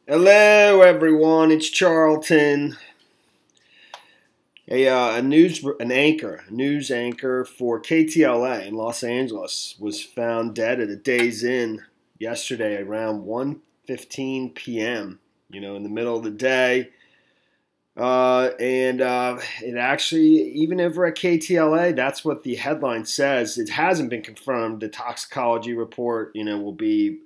Hello, everyone. It's Charlton. A news anchor for KTLA in Los Angeles was found dead at a Days Inn yesterday around 1:15 p.m. In the middle of the day. It actually, even over at KTLA, that's what the headline says. It hasn't been confirmed. The toxicology report, will be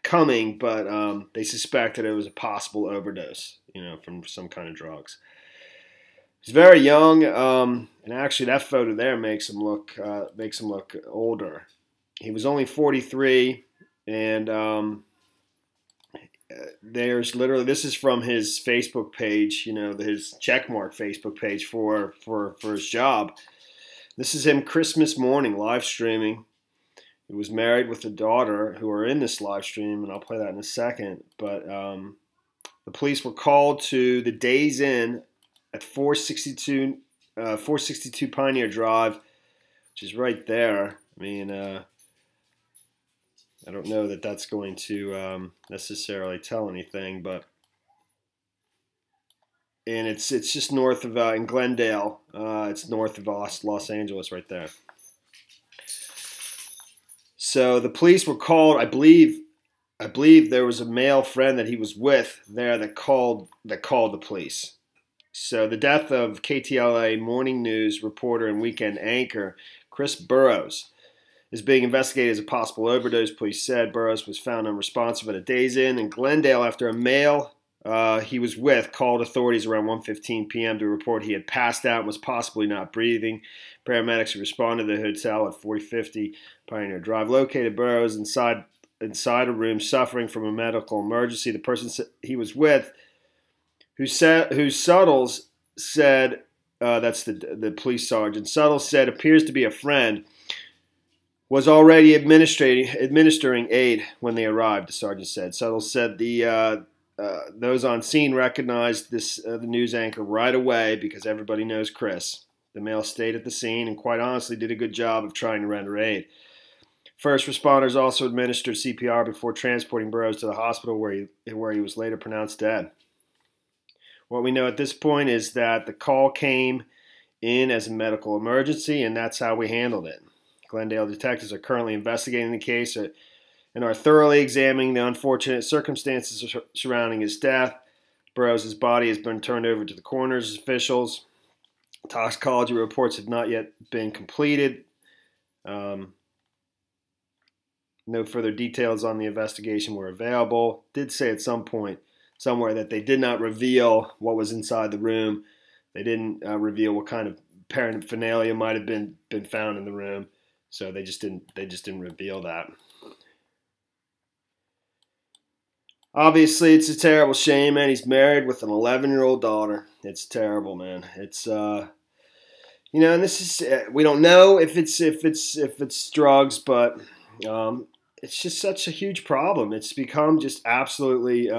coming, but they suspect that it was a possible overdose, from some kind of drugs. He's very young, and actually that photo there makes him look older. He was only 43, and there's literally, this is from his Facebook page, his checkmark Facebook page for his job. This is him Christmas morning live streaming. He was married with a daughter who are in this live stream, and I'll play that in a second. But the police were called to the Days Inn at 462 Pioneer Drive, which is right there. I mean, I don't know that that's going to necessarily tell anything, and it's just north of in Glendale. It's north of Los Angeles, right there. So the police were called. I believe there was a male friend that he was with there that called the police. So the death of KTLA morning news reporter and weekend anchor Chris Burrous is being investigated as a possible overdose. Police said Burrous was found unresponsive at a Days Inn in Glendale after a male he was with called authorities around 1:15 p.m. to report he had passed out and was possibly not breathing. Paramedics responded to the hotel at 4050 Pioneer Drive, located Burrous inside a room suffering from a medical emergency. The person he was with, whose Suttles said, that's the police sergeant, Suttles said appears to be a friend, was already administering aid when they arrived, the sergeant said. Suttles said those on scene recognized the news anchor right away because everybody knows Chris. The male stayed at the scene and quite honestly did a good job of trying to render aid. First responders also administered CPR before transporting Burrous to the hospital where he was later pronounced dead. What we know at this point is that the call came in as a medical emergency, and that's how we handled it. Glendale detectives are currently investigating the case and are thoroughly examining the unfortunate circumstances surrounding his death. Burrous' body has been turned over to the coroner's officials. Toxicology reports have not yet been completed. No further details on the investigation were available. Did say at some point somewhere that they did not reveal what was inside the room. They didn't reveal what kind of paraphernalia might have been found in the room. So they just didn't reveal that. Obviously, it's a terrible shame, man. He's married with an 11-year-old daughter. It's terrible, man. It's and this is we don't know if it's drugs, but it's just such a huge problem. It's become just absolutely,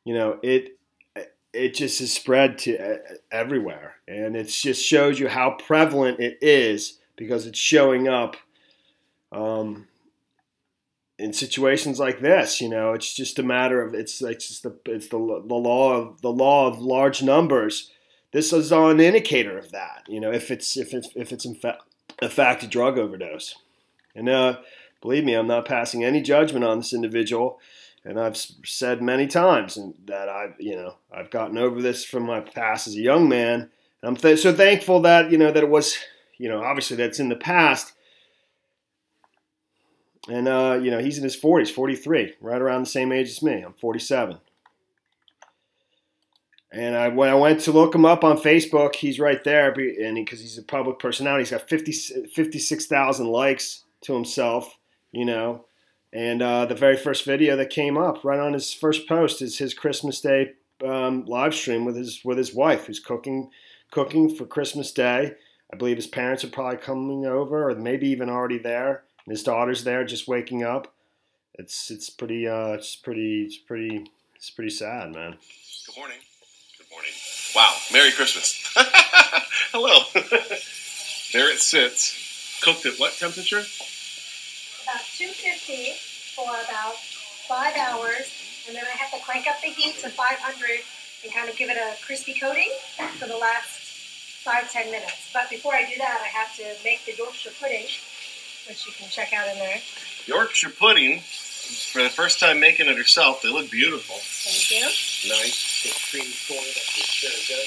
it just has spread to everywhere, and it just shows you how prevalent it is because it's showing up in situations like this. It's just a matter of it's the law of large numbers. This is an indicator of that. If it's in fact a drug overdose. And believe me, I'm not passing any judgment on this individual. And I've said many times that I've gotten over this from my past as a young man. And I'm so thankful that that it was obviously that's in the past. And he's in his 40s, 43, right around the same age as me. I'm 47. And when I went to look him up on Facebook, he's right there, and because he's a public personality, he's got 56,000 likes to himself, And the very first video that came up right on his first post is his Christmas Day live stream with his wife, who's cooking for Christmas Day. I believe his parents are probably coming over, or maybe even already there. And his daughter's there, just waking up. It's pretty sad, man. Good morning. Good morning. Wow. Merry Christmas. Hello. There it sits. Cooked at what temperature? About 250 for about 5 hours, and then I have to crank up the heat to 500 and kind of give it a crispy coating for the last 5-10 minutes. But before I do that, I have to make the Yorkshire pudding, which you can check out in there. Yorkshire pudding, for the first time making it herself. They look beautiful. Thank you. Nice. Cream corn, that's very good.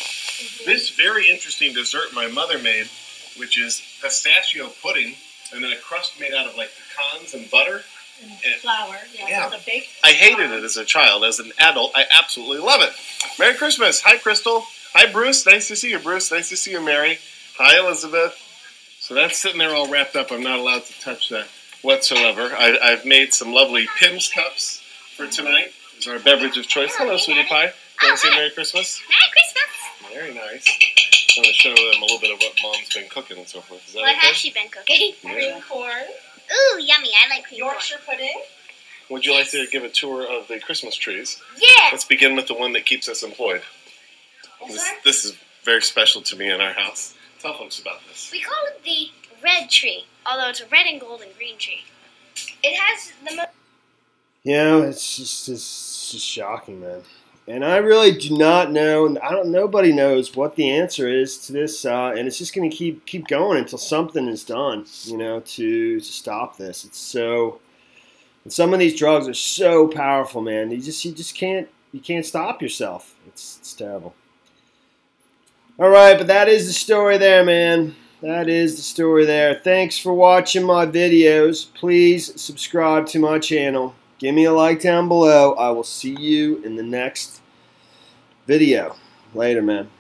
This very interesting dessert my mother made, which is pistachio pudding, and then a crust made out of like pecans and butter. And flour, yeah. The baked I hated it as a child. As an adult, I absolutely love it. Merry Christmas. Hi, Crystal. Hi, Bruce. Nice to see you, Bruce. Nice to see you, Mary. Hi, Elizabeth. So that's sitting there all wrapped up. I'm not allowed to touch that whatsoever. I've made some lovely Pimm's cups for tonight. Is our beverage of choice. Hello, sweetie pie. Want to say Merry Christmas? Merry Christmas. Very nice. I'm going to show them a little bit of what Mom's been cooking and so forth. Is that What okay? has she been cooking? cream corn, Ooh, yummy. I like cream Yorkshire pudding. Would you like to give a tour of the Christmas trees? corn. Yeah. Let's begin with the one that keeps us employed. This is very special to me in our house. Tell folks about this. We call it the red tree, although it's a red and gold and green tree. It has the most... It's just shocking, man. And I really do not know. Nobody knows what the answer is to this, and it's just going to keep going until something is done. To stop this. It's so. And some of these drugs are so powerful, man. You just can't stop yourself. It's terrible. All right, but that is the story there, man. That is the story there. Thanks for watching my videos. Please subscribe to my channel. Give me a like down below. I will see you in the next video. Later, man.